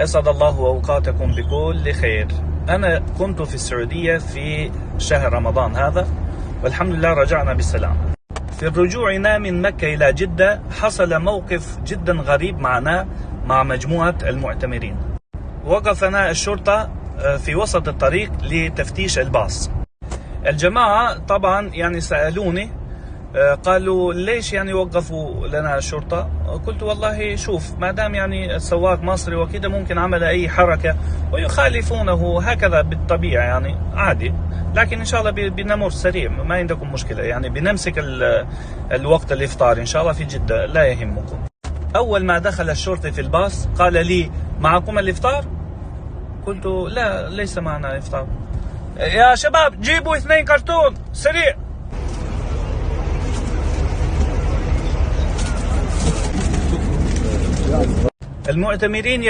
أسعد الله أوقاتكم بكل خير. أنا كنت في السعودية في شهر رمضان هذا، والحمد لله رجعنا بالسلام. في رجوعنا من مكة إلى جدة حصل موقف جدا غريب معنا مع مجموعة المعتمرين. وقفنا الشرطة في وسط الطريق لتفتيش الباص. الجماعة طبعا يعني سألوني، قالوا ليش يعني وقفوا لنا الشرطة؟ قلت والله شوف، ما دام يعني السواق مصري وكذا ممكن عمل أي حركة ويخالفونه هكذا بالطبيعة، يعني عادي، لكن إن شاء الله بنمر سريع، ما عندكم مشكلة، يعني بنمسك الوقت الإفطار إن شاء الله في جدة، لا يهمكم. أول ما دخل الشرطي في الباص قال لي معكم الإفطار؟ قلت لا، ليس معنا إفطار. يا شباب جيبوا 2 كرتون سريع. المعتمرين